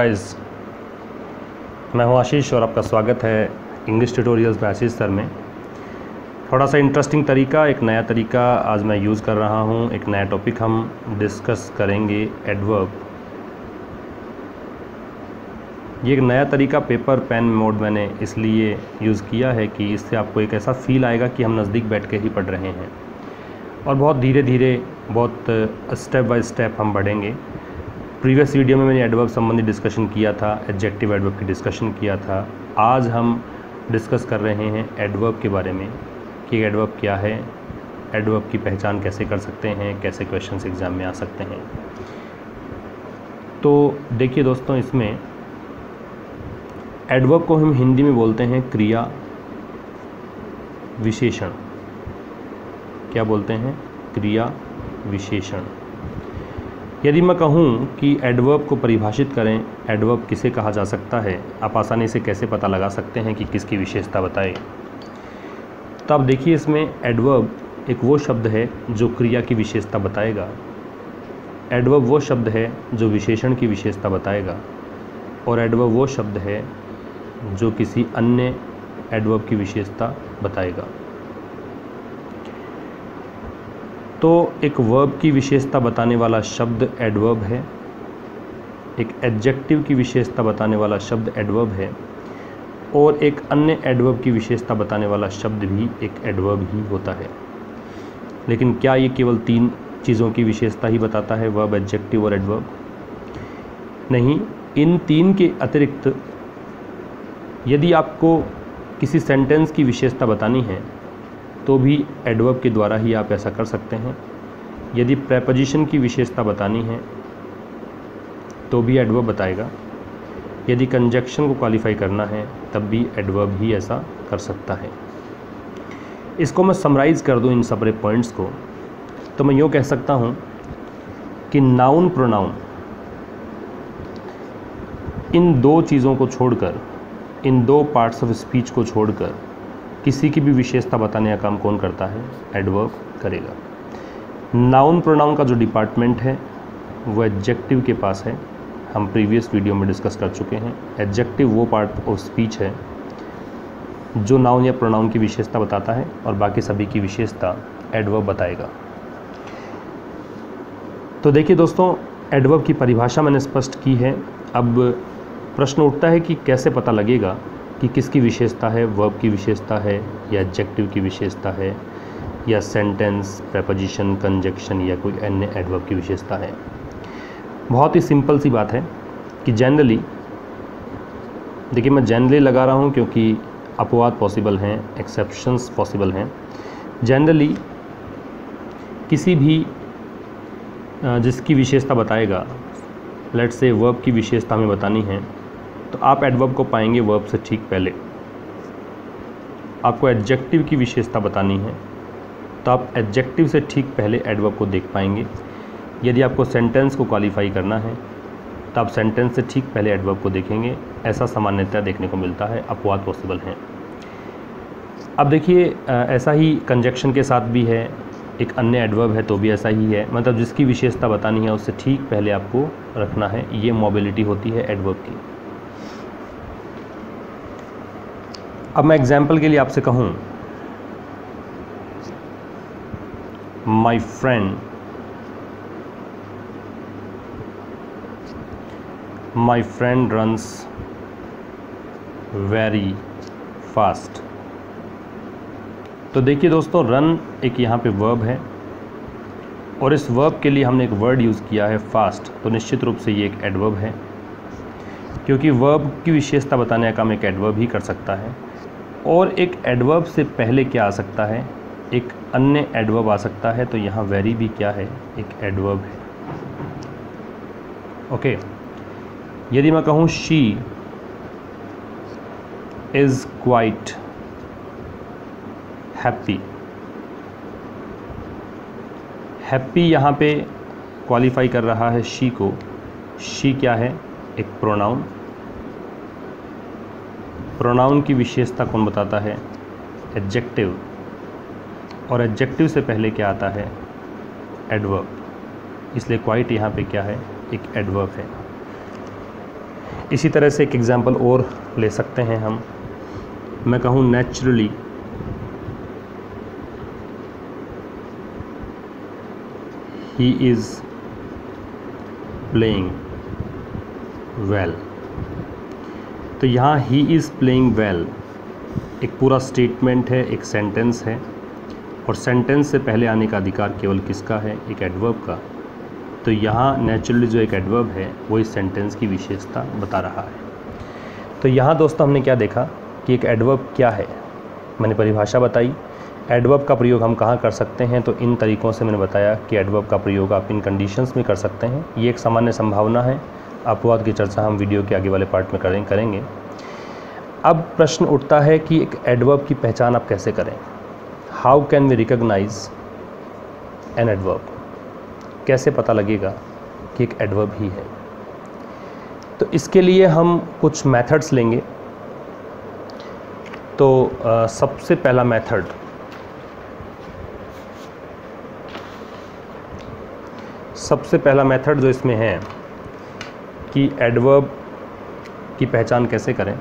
Guys, मैं हूं आशीष और आपका स्वागत है इंग्लिश ट्यूटोरियल्स में आशीष सर में। थोड़ा सा इंटरेस्टिंग तरीका, एक नया तरीका आज मैं यूज़ कर रहा हूं। एक नया टॉपिक हम डिस्कस करेंगे, एडवर्ब। ये एक नया तरीका पेपर पेन मोड मैंने इसलिए यूज़ किया है कि इससे आपको एक ऐसा फील आएगा कि हम नज़दीक बैठ के ही पढ़ रहे हैं और बहुत धीरे धीरे, बहुत स्टेप बाय स्टेप हम बढ़ेंगे। प्रीवियस वीडियो में मैंने एडवर्ब संबंधी डिस्कशन किया था, एडजेक्टिव एडवर्ब की डिस्कशन किया था। आज हम डिस्कस कर रहे हैं एडवर्ब के बारे में कि एडवर्ब क्या है, एडवर्ब की पहचान कैसे कर सकते हैं, कैसे क्वेश्चंस एग्ज़ाम में आ सकते हैं। तो देखिए दोस्तों, इसमें एडवर्ब को हम हिंदी में बोलते हैं क्रिया विशेषण। क्या बोलते हैं? क्रिया विशेषण। यदि मैं कहूँ कि एडवर्ब को परिभाषित करें, एडवर्ब किसे कहा जा सकता है, आप आसानी से कैसे पता लगा सकते हैं कि किसकी विशेषता बताए। तो आप देखिए, इसमें एडवर्ब एक वो शब्द है जो क्रिया की विशेषता बताएगा, एडवर्ब वो शब्द है जो विशेषण की विशेषता बताएगा, और एडवर्ब वो शब्द है जो किसी अन्य एडवर्ब की विशेषता बताएगा। तो एक वर्ब की विशेषता बताने वाला शब्द एडवर्ब है, एक एडजेक्टिव की विशेषता बताने वाला शब्द एडवर्ब है, और एक अन्य एडवर्ब की विशेषता बताने वाला शब्द भी एक एडवर्ब ही होता है। लेकिन क्या ये केवल तीन चीज़ों की विशेषता ही बताता है, वर्ब, एडजेक्टिव और एडवर्ब? नहीं, इन तीन के अतिरिक्त यदि आपको किसी सेंटेंस की विशेषता बतानी है तो भी एडवर्ब के द्वारा ही आप ऐसा कर सकते हैं। यदि प्रेपोजिशन की विशेषता बतानी है तो भी एडवर्ब बताएगा। यदि कंजक्शन को क्वालिफाई करना है तब भी एडवर्ब ही ऐसा कर सकता है। इसको मैं समराइज कर दूं, इन सारे पॉइंट्स को, तो मैं यूँ कह सकता हूं कि नाउन प्रोनाउन, इन दो चीज़ों को छोड़कर, इन दो पार्ट्स ऑफ स्पीच को छोड़कर किसी की भी विशेषता बताने का काम कौन करता है? एडवर्ब करेगा। नाउन प्रोनाउन का जो डिपार्टमेंट है वो एडजेक्टिव के पास है, हम प्रीवियस वीडियो में डिस्कस कर चुके हैं। एडजेक्टिव वो पार्ट ऑफ स्पीच है जो नाउन या प्रोनाउन की विशेषता बताता है, और बाकी सभी की विशेषता एडवर्ब बताएगा। तो देखिए दोस्तों, एडवर्ब की परिभाषा मैंने स्पष्ट की है। अब प्रश्न उठता है कि कैसे पता लगेगा कि किसकी विशेषता है, वर्ब की विशेषता है या एडजेक्टिव की विशेषता है या सेंटेंस, प्रेपोजिशन, कंजक्शन या कोई अन्य एडवर्ब की विशेषता है। बहुत ही सिंपल सी बात है कि जनरली, देखिए मैं जनरली लगा रहा हूँ क्योंकि अपवाद पॉसिबल हैं, एक्सेप्शंस पॉसिबल हैं। जनरली किसी भी जिसकी विशेषता बताएगा, लेट्स से वर्ब की विशेषता हमें बतानी है, तो आप एडवर्ब को पाएंगे वर्ब से ठीक पहले। आपको एडजेक्टिव की विशेषता बतानी है तो आप एडजेक्टिव से ठीक पहले एडवर्ब को देख पाएंगे। यदि आपको सेंटेंस को क्वालिफाई करना है तो आप सेंटेंस से ठीक पहले एडवर्ब को देखेंगे। ऐसा सामान्यतः देखने को मिलता है, अपवाद पॉसिबल हैं। अब देखिए, ऐसा ही कंजक्शन के साथ भी है, एक अन्य एडवर्ब है तो भी ऐसा ही है। मतलब जिसकी विशेषता बतानी है उससे ठीक पहले आपको रखना है। ये मोबिलिटी होती है एडवर्ब की। अब मैं एग्जाम्पल के लिए आपसे कहूँ, my friend runs very fast. तो देखिए दोस्तों, रन एक यहाँ पे वर्ब है और इस वर्ब के लिए हमने एक वर्ड यूज़ किया है फास्ट, तो निश्चित रूप से ये एक एडवर्ब है, क्योंकि वर्ब की विशेषता बताने का काम एक एडवर्ब ही कर सकता है। और एक एडवर्ब से पहले क्या आ सकता है? एक अन्य एडवर्ब आ सकता है। तो यहाँ वेरी भी क्या है? एक एडवर्ब है। ओके, यदि मैं कहूँ she is quite happy, happy यहाँ पे क्वालिफाई कर रहा है शी को। शी क्या है? एक प्रोनाउन। प्रोनाउन की विशेषता कौन बताता है? एडजेक्टिव। और एडजेक्टिव से पहले क्या आता है? एडवर्ब। इसलिए क्वाइट यहाँ पे क्या है? एक एडवर्ब है। इसी तरह से एक एग्जांपल और ले सकते हैं हम। मैं कहूँ naturally he is playing well. तो यहाँ ही इज़ प्लेइंग वेल एक पूरा स्टेटमेंट है, एक सेंटेंस है, और सेंटेंस से पहले आने का अधिकार केवल किसका है? एक एडवर्ब का। तो यहाँ नेचुरली जो एक एडवर्ब है वो इस सेंटेंस की विशेषता बता रहा है। तो यहाँ दोस्तों हमने क्या देखा कि एक एडवर्ब क्या है, मैंने परिभाषा बताई। एडवर्ब का प्रयोग हम कहाँ कर सकते हैं? तो इन तरीक़ों से मैंने बताया कि एडवर्ब का प्रयोग आप इन कंडीशंस में कर सकते हैं। ये एक सामान्य संभावना है। अपवाद की चर्चा हम वीडियो के आगे वाले पार्ट में करेंगे। अब प्रश्न उठता है कि एक एडवर्ब की पहचान आप कैसे करें? How can we recognise an adverb? कैसे पता लगेगा कि एक एडवर्ब ही है? तो इसके लिए हम कुछ मेथड्स लेंगे। तो सबसे पहला मेथड जो इसमें है कि एडवर्ब की पहचान कैसे करें।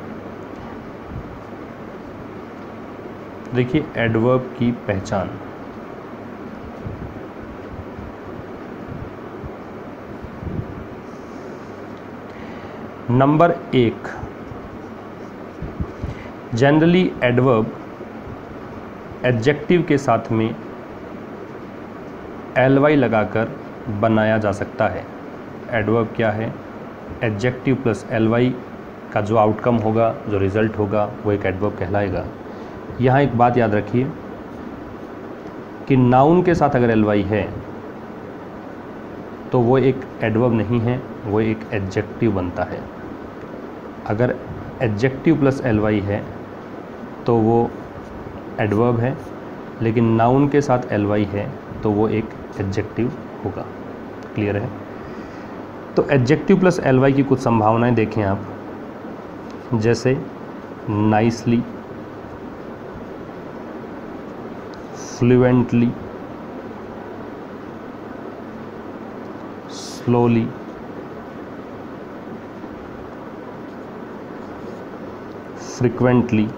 देखिए, एडवर्ब की पहचान नंबर 1, जनरली एडवर्ब एडजेक्टिव के साथ में ly लगाकर बनाया जा सकता है। एडवर्ब क्या है? एडजेक्टिव प्लस ly का जो आउटकम होगा, जो रिज़ल्ट होगा, वो एक एडवर्ब कहलाएगा। यहाँ एक बात याद रखिए कि नाउन के साथ अगर ly है तो वो एक एडवर्ब नहीं है, वो एक एडजेक्टिव बनता है। अगर एडजेक्टिव प्लस ly है तो वो एडवर्ब है, लेकिन नाउन के साथ ly है तो वो एक एडजेक्टिव होगा। क्लियर है? तो एडजेक्टिव प्लस ly की कुछ संभावनाएं देखें आप, जैसे नाइसली, फ्लुएंटली, स्लोली, फ्रीक्वेंटली,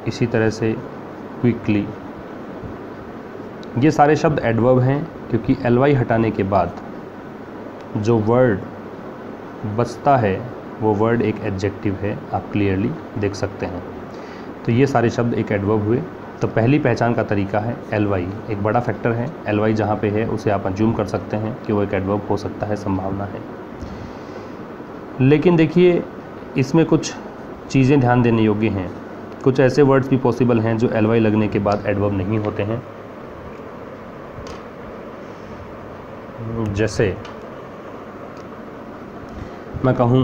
इसी तरह से क्विकली। ये सारे शब्द एडवर्ब हैं क्योंकि ly हटाने के बाद जो वर्ड बचता है वो वर्ड एक एडजेक्टिव है। आप क्लियरली देख सकते हैं। तो ये सारे शब्द एक एडवर्ब हुए। तो पहली पहचान का तरीका है ly, एक बड़ा फैक्टर है। ly जहाँ पे है उसे आप अज्यूम कर सकते हैं कि वो एक एडवर्ब हो सकता है, संभावना है। लेकिन देखिए, इसमें कुछ चीज़ें ध्यान देने योग्य हैं। कुछ ऐसे वर्ड्स भी पॉसिबल हैं जो ly लगने के बाद एडवर्ब नहीं होते हैं। जैसे मैं कहूँ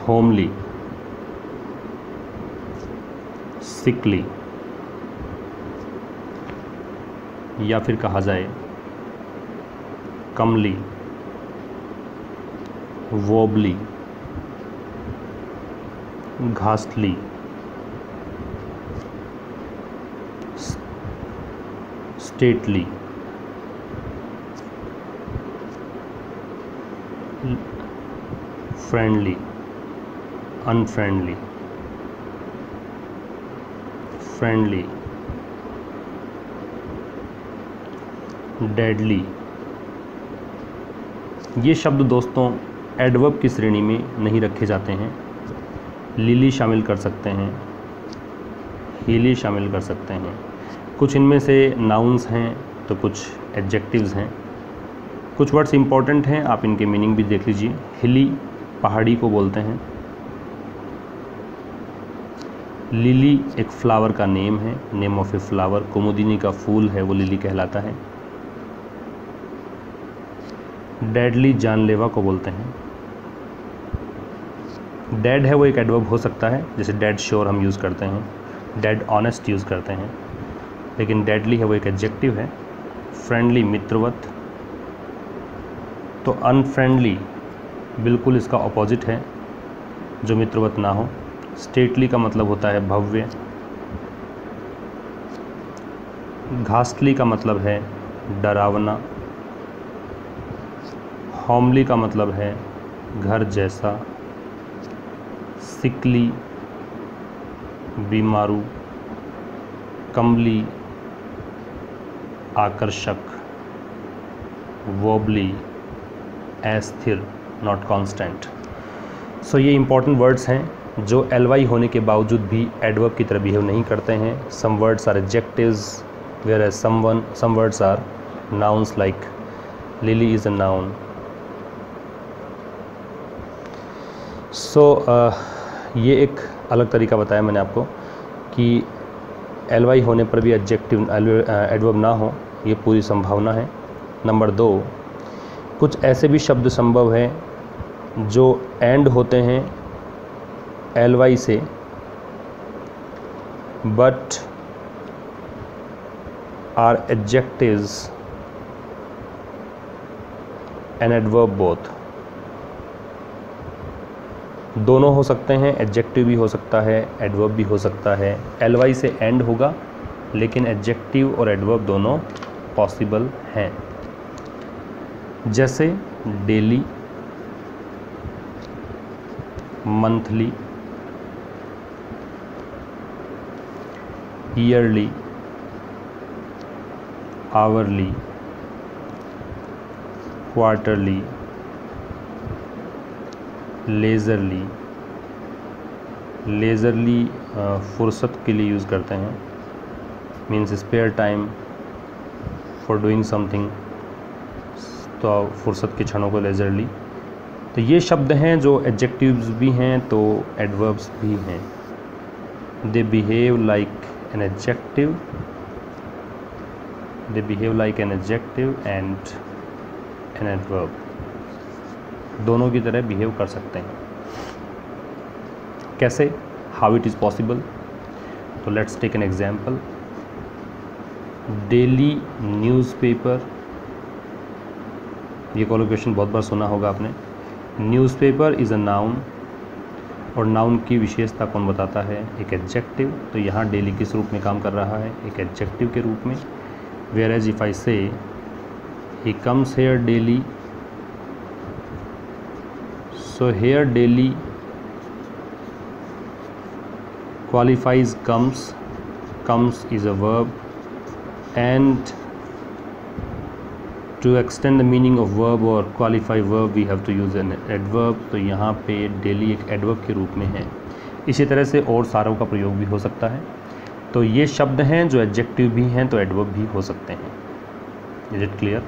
होमली, सिकली, या फिर कहा जाए कमली, वोबली, घासली, stately, friendly, unfriendly, friendly, deadly. ये शब्द दोस्तों एडवर्ब की श्रेणी में नहीं रखे जाते हैं। लिली शामिल कर सकते हैं, हीली शामिल कर सकते हैं। कुछ इनमें से नाउन्स हैं तो कुछ एडजेक्टिव्स हैं। कुछ वर्ड्स इंपॉर्टेंट हैं, आप इनके मीनिंग भी देख लीजिए। हिली पहाड़ी को बोलते हैं। लिली एक फ्लावर का नेम है, नेम ऑफ ए फ्लावर। कुमुदिनी का फूल है वो लिली कहलाता है। डेडली जानलेवा को बोलते हैं। डेड है वो एक एडवर्ब हो सकता है, जैसे डेड श्योर हम यूज़ करते हैं, डेड ऑनेस्ट यूज़ करते हैं। लेकिन डेडली है वो एक एडजेक्टिव है। फ्रेंडली मित्रवत। तो अनफ्रेंडली बिल्कुल इसका ऑपोजिट है, जो मित्रवत ना हो। स्टेटली का मतलब होता है भव्य। घासली का मतलब है डरावना, होमली का मतलब है घर जैसा, सिकली बीमारू, कमली आकर्षक, वोबली अस्थिर नॉट कांस्टेंट। सो ये इंपॉर्टेंट वर्ड्स हैं जो ly होने के बावजूद भी एडवर्ब की तरह बिहेव नहीं करते हैं। Some words are adjectives whereas some words are nouns like lily is a noun. So ये एक अलग तरीका बताया मैंने आपको कि ly होने पर भी एडजेक्टिव एडवर्ब ना हो, ये पूरी संभावना है। नंबर 2, कुछ ऐसे भी शब्द संभव हैं जो एंड होते हैं ly से but are adjectives and adverb both. दोनों हो सकते हैं, एडजेक्टिव भी हो सकता है, एडवर्ब भी हो सकता है। ly से एंड होगा लेकिन एडजेक्टिव और एडवर्ब दोनों पॉसिबल हैं। जैसे daily, monthly, yearly, hourly, quarterly, leisurely. Leisurely फुर्सत के लिए यूज़ करते हैं, means spare time for doing something, तो फुर्सत के क्षणों को लेज़रली। तो ये शब्द हैं जो एडजेक्टिव्स भी हैं तो एडवर्ब्स भी हैं। They behave like an adjective, they behave like an adjective and an adverb, दोनों की तरह बिहेव कर सकते हैं। कैसे? How it is possible? तो let's take an example. Daily newspaper, ये कोलोकेशन बहुत बार सुना होगा आपने। न्यूज़पेपर इज़ अ नाउन, और नाउन की विशेषता कौन बताता है? एक एडजेक्टिव। तो यहाँ डेली किस रूप में काम कर रहा है? एक एडजेक्टिव के रूप में। वेयर एज इफ़ आई से he comes here daily, so here daily qualifies comes is a verb, and to extend the meaning of verb or qualify verb we have to use an adverb। तो यहाँ पे daily एक adverb के रूप में है। इसी तरह से और सारों का प्रयोग भी हो सकता है। तो ये शब्द हैं जो एडजेक्टिव भी हैं तो एडवर्ब भी हो सकते हैं। Is it clear?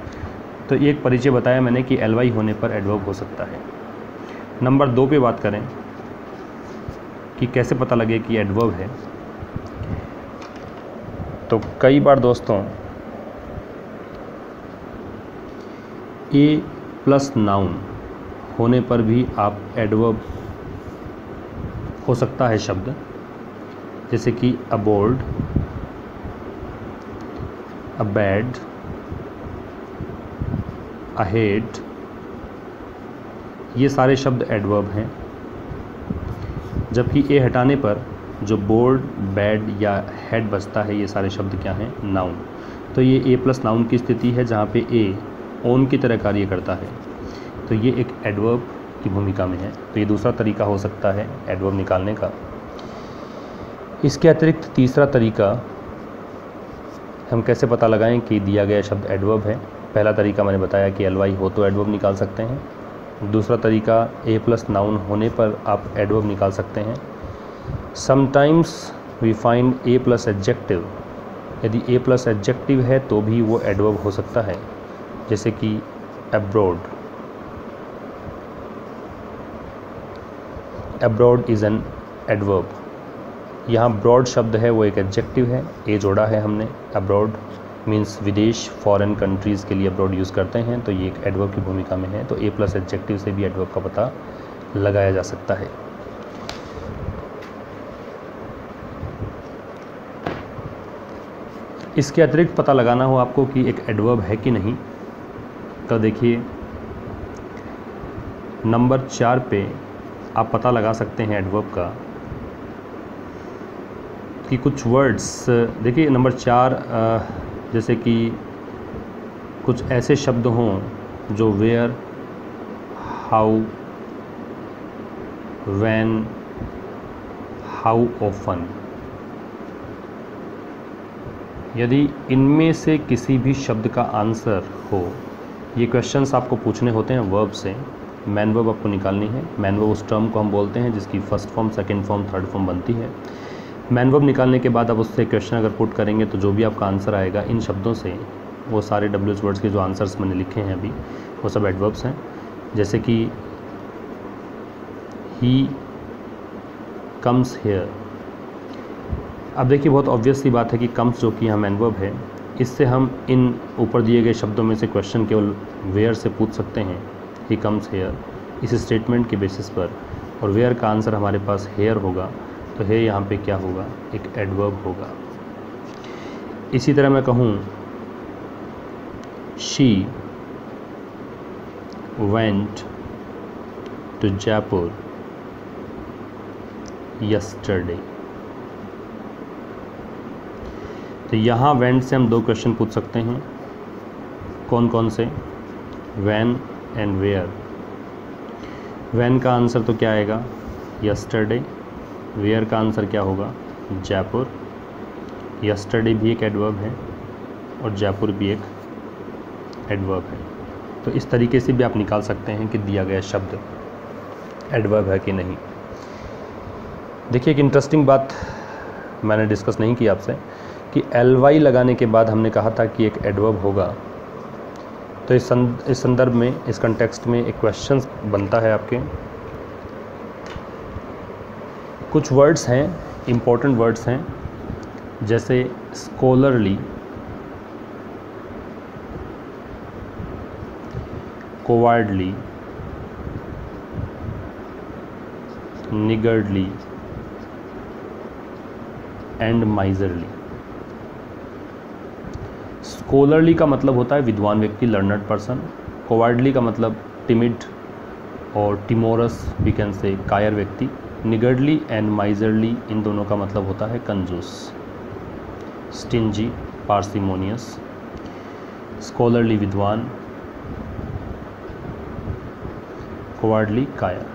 तो ये एक परिचय बताया मैंने कि ly होने पर एडवर्ब हो सकता है। नंबर 2 पे बात करें कि कैसे पता लगे कि एडवर्ब है। तो कई बार दोस्तों ए प्लस नाउन होने पर भी आप एडवर्ब हो सकता है शब्द, जैसे कि अबोर्ड, अबैड, अहेड, ये सारे शब्द एडवर्ब हैं। जबकि ए हटाने पर जो बोर्ड, बैड या हेड बचता है, ये सारे शब्द क्या हैं? नाउन। तो ये ए प्लस नाउन की स्थिति है जहाँ पे ए ओन की तरह कार्य करता है, तो ये एक एडवर्ब की भूमिका में है। तो ये दूसरा तरीका हो सकता है एडवर्ब निकालने का। इसके अतिरिक्त तीसरा तरीका हम कैसे पता लगाएं कि दिया गया शब्द एडवर्ब है। पहला तरीका मैंने बताया कि ly हो तो एडवर्ब निकाल सकते हैं। दूसरा तरीका ए प्लस नाउन होने पर आप एडवर्ब निकाल सकते हैं। Sometimes we find a plus adjective, यदि ए प्लस एडजेक्टिव है तो भी वो एडवर्ब हो सकता है, जैसे कि abroad. Abroad is an adverb. यहाँ ब्रॉड शब्द है वो एक एडजेक्टिव है, ए जोड़ा है हमने। अब्रॉड मीन्स विदेश, फॉरेन कंट्रीज़ के लिए अब्रॉड यूज़ करते हैं, तो ये एक एडवर्ब की भूमिका में है। तो ए प्लस एडजेक्टिव से भी एडवर्ब का पता लगाया जा सकता है। इसके अतिरिक्त पता लगाना हो आपको कि एक एडवर्ब है कि नहीं, तो देखिए नंबर 4 पे आप पता लगा सकते हैं एडवर्ब का कि कुछ वर्ड्स, देखिए नंबर 4 जैसे कि कुछ ऐसे शब्द हों जो where, how, when, how often, यदि इनमें से किसी भी शब्द का आंसर हो, ये क्वेश्चंस आपको पूछने होते हैं वर्ब से। मैन वर्ब आपको निकालनी है। मैन वर्ब उस टर्म को हम बोलते हैं जिसकी first form, second form, third form बनती है। मैन वर्ब निकालने के बाद आप उससे क्वेश्चन अगर पुट करेंगे तो जो भी आपका आंसर आएगा इन शब्दों से, वो सारे WH वर्ड्स के जो आंसर्स मैंने लिखे हैं अभी, वो सब एडवर्ब्स हैं। जैसे कि ही कम्स हेयर। अब देखिए बहुत ऑब्वियस सी बात है कि कम्स जो कि यहाँ मैन वर्ब है, इससे हम इन ऊपर दिए गए शब्दों में से क्वेश्चन केवल वेयर से पूछ सकते हैं, ही कम्स हेयर, इस स्टेटमेंट के बेसिस पर। और वेयर का आंसर हमारे पास हेयर होगा, तो हेयर यहाँ पे क्या होगा, एक एडवर्ब होगा। इसी तरह मैं कहूँ she went to Jaipur yesterday, तो यहाँ वेंट से हम दो क्वेश्चन पूछ सकते हैं। कौन कौन से, व्हेन एंड वेयर। व्हेन का आंसर तो क्या आएगा, यस्टरडे। वेयर का आंसर क्या होगा, जयपुर। यस्टरडे भी एक एडवर्ब है और जयपुर भी एक एडवर्ब है। तो इस तरीके से भी आप निकाल सकते हैं कि दिया गया शब्द एडवर्ब है कि नहीं। देखिए एक इंटरेस्टिंग बात मैंने डिस्कस नहीं की आपसे कि ly लगाने के बाद हमने कहा था कि एक एडवर्ब होगा। तो इस संदर्भ में, इस कंटेक्स्ट में एक क्वेश्चन बनता है आपके। कुछ वर्ड्स हैं, इम्पोर्टेंट वर्ड्स हैं, जैसे scholarly, cowardly, niggardly and miserly. Scholarly का मतलब होता है विद्वान व्यक्ति, लर्नड पर्सन। कोवार्डली का मतलब टिमिड और टिमोरस वी कैन से, कायर व्यक्ति। निगर्डली एंड माइजरली, इन दोनों का मतलब होता है कंजूस, स्टिंजी, पार्सिमोनियस। स्कॉलरली विद्वान, कोवार्डली कायर।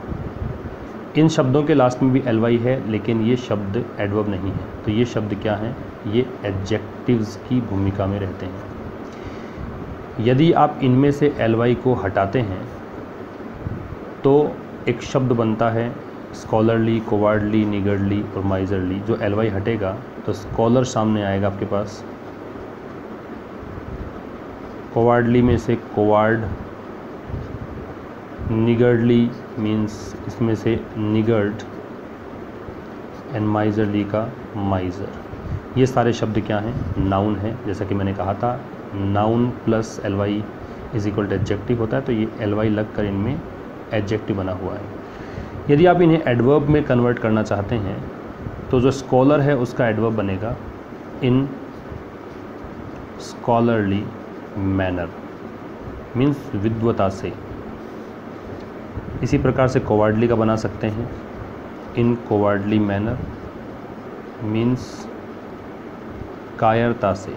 इन शब्दों के लास्ट में भी ly है, लेकिन ये शब्द एडवर्ब नहीं है। तो ये शब्द क्या हैं, ये एडजेक्टिव्स की भूमिका में रहते हैं। यदि आप इनमें से ly को हटाते हैं तो एक शब्द बनता है स्कॉलरली, कोवार्डली, निगर्डली और माइजरली। जो ly हटेगा तो स्कॉलर सामने आएगा आपके पास। कोवार्डली में से कोवार्ड, निगर्डली मीन्स इसमें से निगर्ड एंड माइजरली का माइजर। ये सारे शब्द क्या हैं, नाउन है। जैसा कि मैंने कहा था noun plus ly is equal to adjective होता है, तो ये ly लग कर इनमें एडजेक्टिव बना हुआ है। यदि आप इन्हें एडवर्ब में कन्वर्ट करना चाहते हैं तो जो स्कॉलर है उसका एडवर्ब बनेगा इन स्कॉलरली मैनर, मीन्स विद्वता से। इसी प्रकार से कोवार्डली का बना सकते हैं इन कोवार्डली मैनर, मीन्स कायरता से।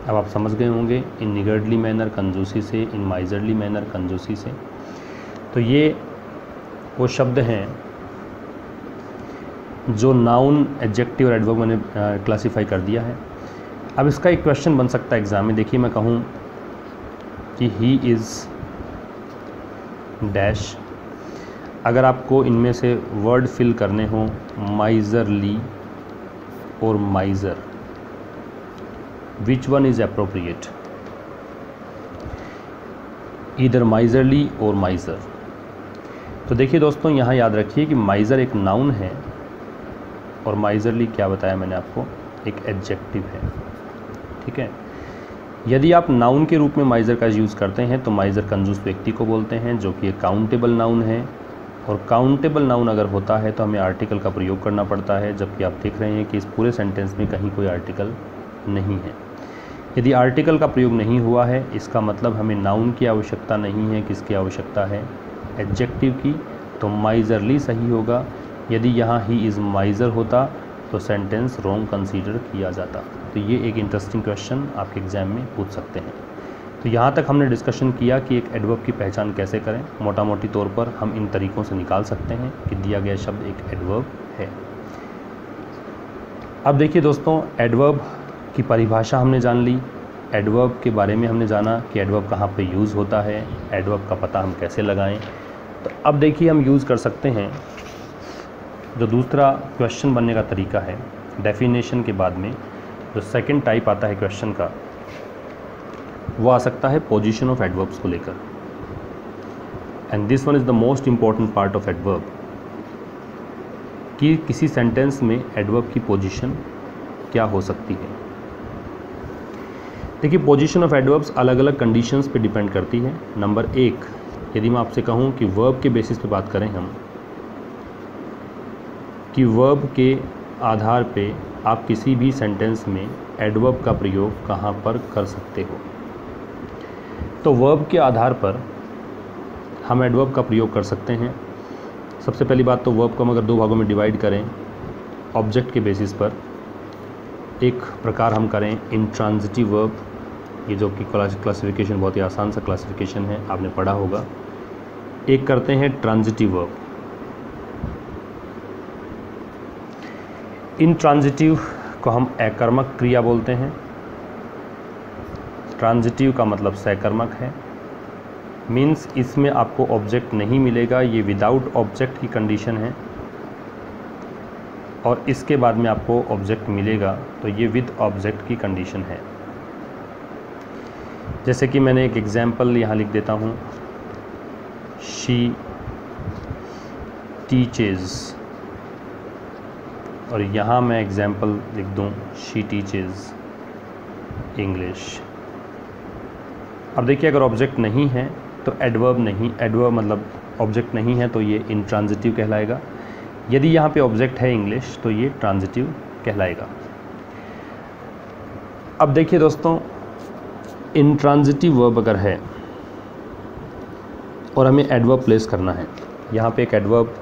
अब आप समझ गए होंगे, इन निगर्डली मैनर कंजूसी से, इन माइजरली मैनर कंजूसी से। तो ये वो शब्द हैं जो नाउन, एडजेक्टिव और एडवर्ब मैंने क्लासीफाई कर दिया है। अब इसका एक क्वेश्चन बन सकता है एग्ज़ाम में। देखिए मैं कहूँ कि ही इज़ डैश। अगर आपको इनमें से वर्ड फिल करने हों माइजरली और माइजर, which one is appropriate, either miserly और माइजर। तो देखिए दोस्तों, यहाँ याद रखिए कि माइजर एक नाउन है और माइजरली क्या बताया मैंने आपको, एक एडजेक्टिव है। ठीक है, यदि आप नाउन के रूप में माइजर का यूज़ करते हैं तो माइजर कंजूस व्यक्ति को बोलते हैं, जो कि एक काउंटेबल नाउन है। और काउंटेबल नाउन अगर होता है तो हमें आर्टिकल का प्रयोग करना पड़ता है, जबकि आप देख रहे हैं कि इस पूरे सेंटेंस में कहीं कोई आर्टिकल नहीं है। यदि आर्टिकल का प्रयोग नहीं हुआ है, इसका मतलब हमें नाउन की आवश्यकता नहीं है, किसकी आवश्यकता है, एडजेक्टिव की। तो माइजरली सही होगा। यदि यहाँ ही इज़ माइजर होता तो सेंटेंस रॉन्ग कंसीडर किया जाता। तो ये एक इंटरेस्टिंग क्वेश्चन आपके एग्ज़ाम में पूछ सकते हैं। तो यहाँ तक हमने डिस्कशन किया कि एक एडवर्ब की पहचान कैसे करें। मोटा मोटी तौर पर हम इन तरीक़ों से निकाल सकते हैं कि दिया गया शब्द एक एडवर्ब है। अब देखिए दोस्तों, एडवर्ब की परिभाषा हमने जान ली, एडवर्ब के बारे में हमने जाना कि एडवर्ब कहाँ पे यूज़ होता है, एडवर्ब का पता हम कैसे लगाएं। तो अब देखिए हम यूज़ कर सकते हैं जो दूसरा क्वेश्चन बनने का तरीका है, डेफिनेशन के बाद में जो सेकंड टाइप आता है क्वेश्चन का, वो आ सकता है पोजीशन ऑफ एडवर्ब्स को लेकर। And this one is the most important part of adverb, कि किसी सेंटेंस में एडवर्ब की पोजीशन क्या हो सकती है। देखिए, पोजीशन ऑफ एडवर्ब्स अलग अलग कंडीशंस पे डिपेंड करती है। नंबर 1, यदि मैं आपसे कहूँ कि वर्ब के बेसिस पे बात करें हम, कि वर्ब के आधार पे आप किसी भी सेंटेंस में एडवर्ब का प्रयोग कहाँ पर कर सकते हो, तो वर्ब के आधार पर हम एडवर्ब का प्रयोग कर सकते हैं। सबसे पहली बात तो वर्ब को हम अगर 2 भागों में डिवाइड करें ऑब्जेक्ट के बेसिस पर, एक प्रकार हम करें इंट्रांजिटिव वर्ब, ये जो कि क्लासिफिकेशन बहुत ही आसान सा क्लासिफिकेशन है, आपने पढ़ा होगा। एक करते हैं ट्रांजिटिव वर्ब। इंट्रांजिटिव को हम अकर्मक क्रिया बोलते हैं। ट्रांजिटिव का मतलब सकर्मक है, मीन्स इसमें आपको ऑब्जेक्ट नहीं मिलेगा, ये विदाउट ऑब्जेक्ट की कंडीशन है। और इसके बाद में आपको ऑब्जेक्ट मिलेगा तो ये विद ऑब्जेक्ट की कंडीशन है। जैसे कि मैंने एक एग्जाम्पल यहाँ लिख देता हूँ, शी टीचेस, और यहाँ मैं एग्जाम्पल लिख दूँ शी टीचेस इंग्लिश। अब देखिए, अगर ऑब्जेक्ट नहीं है तो एडवर्ब नहीं, एडवर्ब मतलब ऑब्जेक्ट नहीं है तो ये इंट्रांजिटिव कहलाएगा। यदि यहाँ पे ऑब्जेक्ट है इंग्लिश तो ये ट्रांजिटिव कहलाएगा। अब देखिए दोस्तों, इंट्रांजिटिव वर्ब अगर है और हमें एडवर्ब प्लेस करना है, यहाँ पे एक एडवर्ब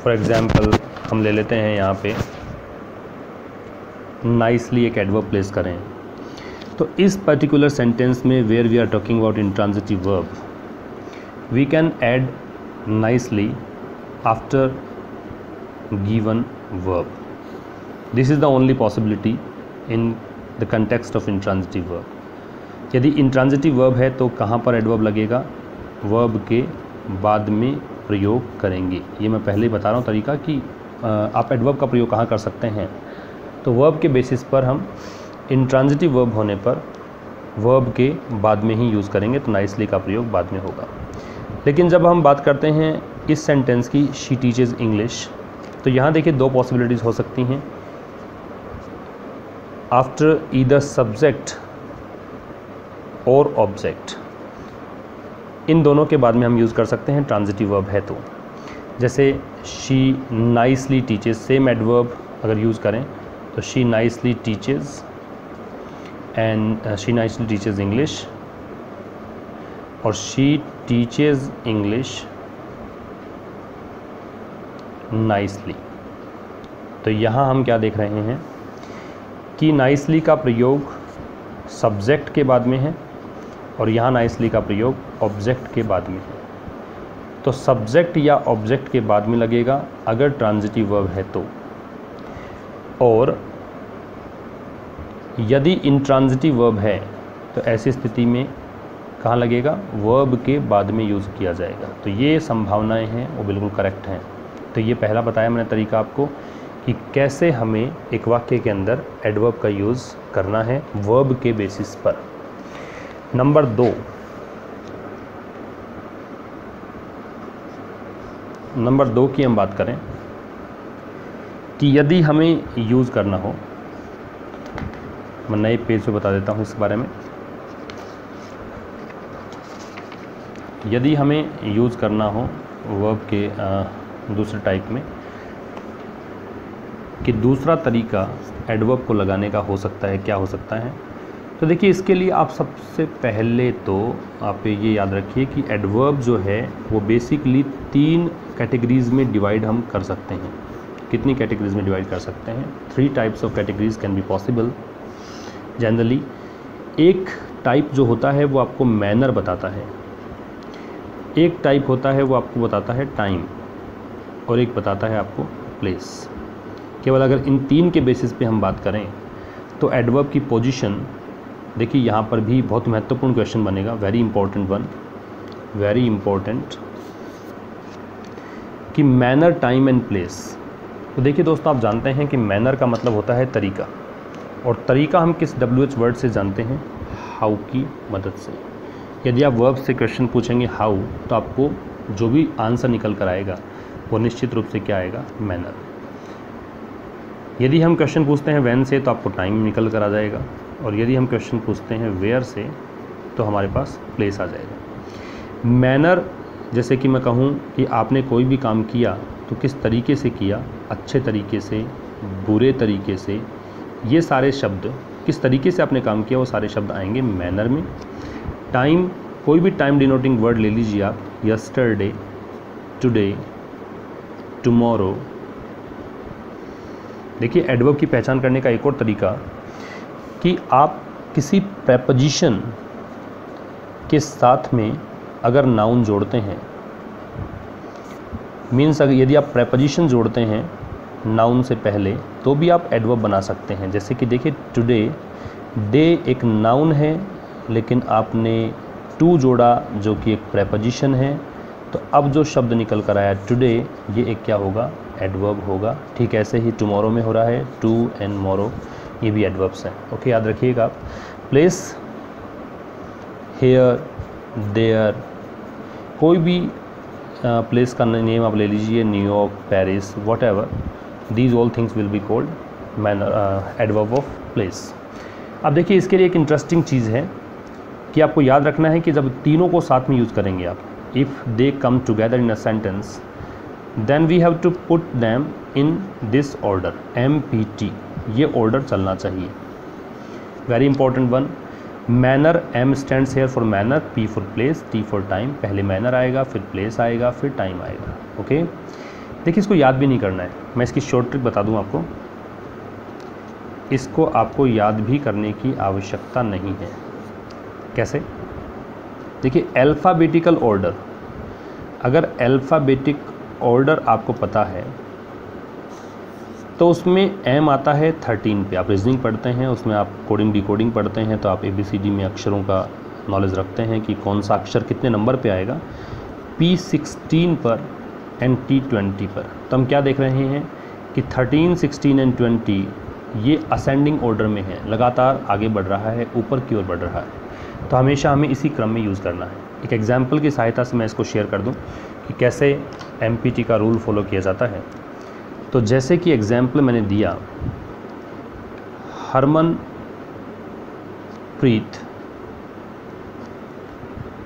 फॉर एग्जांपल हम ले लेते हैं, यहाँ पे नाइसली एक एडवर्ब प्लेस करें, तो इस पर्टिकुलर सेंटेंस में where we are talking about intransitive verb, we can add nicely after given verb. This is the only possibility in the context of intransitive verb. यदि इंट्रांजिटिव वर्ब है तो कहाँ पर adverb लगेगा, वर्ब के बाद में प्रयोग करेंगे। ये मैं पहले ही बता रहा हूँ तरीका कि आप एडवर्ब का प्रयोग कहाँ कर सकते हैं। तो वर्ब के बेसिस पर हम इंट्रांजिटिव वर्ब होने पर वर्ब के बाद में ही यूज़ करेंगे, तो नाइसली का प्रयोग बाद में होगा। लेकिन जब हम बात करते हैं इस सेंटेंस की, शी टीचेस इंग्लिश, तो यहाँ देखिए 2 पॉसिबिलिटीज़ हो सकती हैं। आफ्टर ईदर सब्जेक्ट और ऑब्जेक्ट, इन दोनों के बाद में हम यूज़ कर सकते हैं ट्रांजिटिव वर्ब है तो। जैसे she nicely teaches, same adverb अगर यूज़ करें तो she nicely teaches and she nicely teaches English, और शी टीचेस इंग्लिश नाइसली। तो यहाँ हम क्या देख रहे हैं कि नाइसली का प्रयोग सब्जेक्ट के बाद में है और यहाँ नाइसली का प्रयोग ऑब्जेक्ट के बाद में है। तो सब्जेक्ट या ऑब्जेक्ट के बाद में लगेगा अगर ट्रांजिटिव वर्ब है तो, और यदि इंट्रांजिटिव वर्ब है तो ऐसी स्थिति में कहाँ लगेगा, वर्ब के बाद में यूज़ किया जाएगा। तो ये संभावनाएं हैं वो बिल्कुल करेक्ट हैं। तो ये पहला बताया मैंने तरीका आपको कि कैसे हमें एक वाक्य के अंदर एडवर्ब का यूज़ करना है वर्ब के बेसिस पर। नंबर 2 की हम बात करें कि यदि हमें यूज़ करना हो, मैं नए पेज पे बता देता हूँ इस बारे में। यदि हमें यूज़ करना हो वर्ब के दूसरे टाइप में, कि दूसरा तरीका एडवर्ब को लगाने का हो सकता है, क्या हो सकता है, तो देखिए इसके लिए आप सबसे पहले तो आप ये याद रखिए कि एडवर्ब जो है वो बेसिकली 3 कैटेगरीज़ में डिवाइड हम कर सकते हैं। कितनी कैटेगरीज में डिवाइड कर सकते हैं? 3 types of categories can be possible generally. एक टाइप जो होता है वो आपको मैनर बताता है, एक टाइप होता है वो आपको बताता है टाइम, और एक बताता है आपको प्लेस। केवल अगर इन 3 के बेसिस पे हम बात करें तो एडवर्ब की पोजीशन देखिए, यहाँ पर भी बहुत महत्वपूर्ण क्वेश्चन बनेगा, very important one, very important, कि मैनर, टाइम एंड प्लेस। तो देखिए दोस्तों, आप जानते हैं कि मैनर का मतलब होता है तरीका, और तरीका हम किस WH वर्ड से जानते हैं? हाउ की मदद से। यदि आप वर्ब से क्वेश्चन पूछेंगे हाउ, तो आपको जो भी आंसर निकल कर आएगा वो निश्चित रूप से क्या आएगा? मैनर। यदि हम क्वेश्चन पूछते हैं व्हेन से, तो आपको टाइम निकल कर आ जाएगा, और यदि हम क्वेश्चन पूछते हैं वेयर से, तो हमारे पास प्लेस आ जाएगा। मैनर, जैसे कि मैं कहूँ कि आपने कोई भी काम किया तो किस तरीके से किया, अच्छे तरीके से, बुरे तरीके से, ये सारे शब्द, किस तरीके से आपने काम किया, वो सारे शब्द आएंगे मैनर में। टाइम, कोई भी टाइम डिनोटिंग वर्ड ले लीजिए आप, यस्टरडे, टुडे, टुमारो। देखिए, एडवर्ब की पहचान करने का एक और तरीका कि आप किसी प्रेपोजिशन के साथ में अगर नाउन जोड़ते हैं, मीन्स अगर यदि आप प्रेपोजिशन जोड़ते हैं नाउन से पहले, तो भी आप एडवर्ब बना सकते हैं। जैसे कि देखिए, टुडे, डे एक नाउन है, लेकिन आपने टू जोड़ा जो कि एक प्रेपोजिशन है, तो अब जो शब्द निकल कर आया टुडे, ये एक क्या होगा? एडवर्ब होगा। ठीक ऐसे ही टुमारो में हो रहा है, टू एंड मोरो, ये भी एडवर्ब्स हैं। ओके, याद रखिएगा आप। प्लेस, हेयर, देयर, कोई भी प्लेस का नेम आप ले लीजिए, New York, Paris, what ever, these all things will be called manner, adverb of place. अब देखिए, इसके लिए एक इंटरेस्टिंग चीज़ है कि आपको याद रखना है कि जब तीनों को साथ में यूज़ करेंगे आप, if they come together in a sentence, then we have to put them in this order, MPT, ये ऑर्डर चलना चाहिए। Very important one. Manner, M stands here for manner, P for place, T for time. पहले manner आएगा, फिर place आएगा, फिर time आएगा। Okay, देखिए, इसको याद भी नहीं करना है, मैं इसकी शॉर्ट ट्रिक बता दूं आपको। इसको आपको याद भी करने की आवश्यकता नहीं है। कैसे? देखिए, अल्फ़ाबेटिकल ऑर्डर, अगर अल्फ़ाबेटिक ऑर्डर आपको पता है तो उसमें M आता है 13 पे। आप रीजनिंग पढ़ते हैं, उसमें आप कोडिंग डिकोडिंग पढ़ते हैं, तो आप ABCD में अक्षरों का नॉलेज रखते हैं कि कौन सा अक्षर कितने नंबर पे आएगा। P 16 पर एंड T 20 पर। तो हम क्या देख रहे हैं कि 13, 16 एंड 20 ये असेंडिंग ऑर्डर में है, लगातार आगे बढ़ रहा है, ऊपर की ओर बढ़ रहा है। तो हमेशा हमें इसी क्रम में यूज़ करना है। एक एग्जाम्पल की सहायता से मैं इसको शेयर कर दूं कि कैसे MPT का रूल फॉलो किया जाता है। तो जैसे कि एग्जाम्पल मैंने दिया, Harmanpreet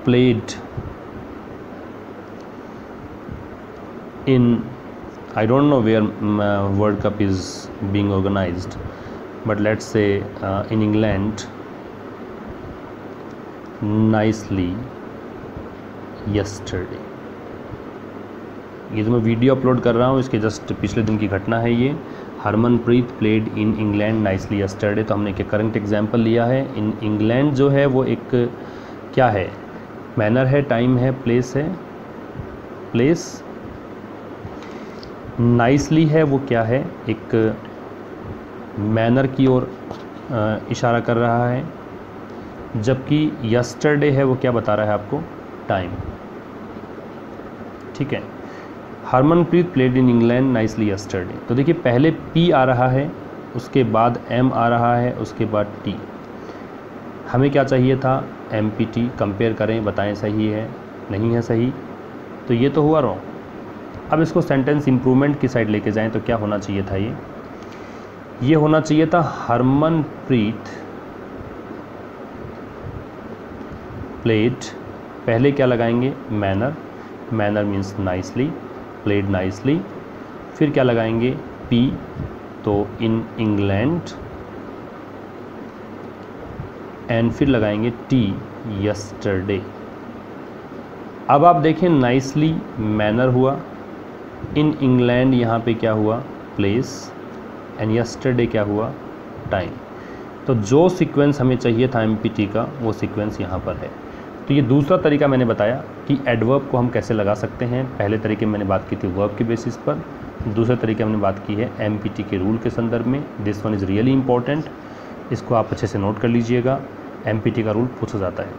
played in, I don't know where World Cup is being organized, but let's say in England, nicely yesterday। ये जो मैं वीडियो अपलोड कर रहा हूँ, इसके जस्ट पिछले दिन की घटना है ये। Harmanpreet played in England nicely yesterday. तो हमने एक करंट एग्जाम्पल लिया है। इन इंग्लैंड जो है वो एक क्या है? मैनर है, टाइम है, प्लेस है। प्लेस नाइसली है, वो क्या है? एक मैनर की ओर इशारा कर रहा है, जबकि यस्टरडे है वो क्या बता रहा है आपको? टाइम। ठीक है। Harmanpreet played in England nicely yesterday. तो देखिए, पहले P आ रहा है, उसके बाद M आ रहा है, उसके बाद T। हमें क्या चाहिए था? MPT। कंपेयर करें, बताएं सही है नहीं है सही। तो ये तो हुआ रॉन्ग। अब इसको सेंटेंस इम्प्रूवमेंट की साइड लेके जाएं तो क्या होना चाहिए था? ये होना चाहिए था हरमनप्रीत प्लेड, पहले क्या लगाएंगे? Manner. Manner means nicely, played nicely. फिर क्या लगाएंगे? P, तो इन इंग्लैंड, एंड फिर लगाएंगे T, यस्टरडे। अब आप देखें, नाइसली मैनर हुआ, इन इंग्लैंड यहाँ पे क्या हुआ? प्लेस एंड यस्टरडे क्या हुआ, टाइम। तो जो सीक्वेंस हमें चाहिए था एमपीटी का वो सीक्वेंस यहाँ पर है। तो ये दूसरा तरीका मैंने बताया कि एडवर्ब को हम कैसे लगा सकते हैं। पहले तरीके में मैंने बात की थी वर्ब के बेसिस पर, दूसरे तरीके हमने बात की है एमपीटी के रूल के संदर्भ में। This one is really important, इसको आप अच्छे से नोट कर लीजिएगा। एमपीटी का रूल पूछा जाता है।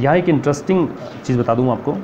यहाँ एक इंटरेस्टिंग चीज़ बता दूँ आपको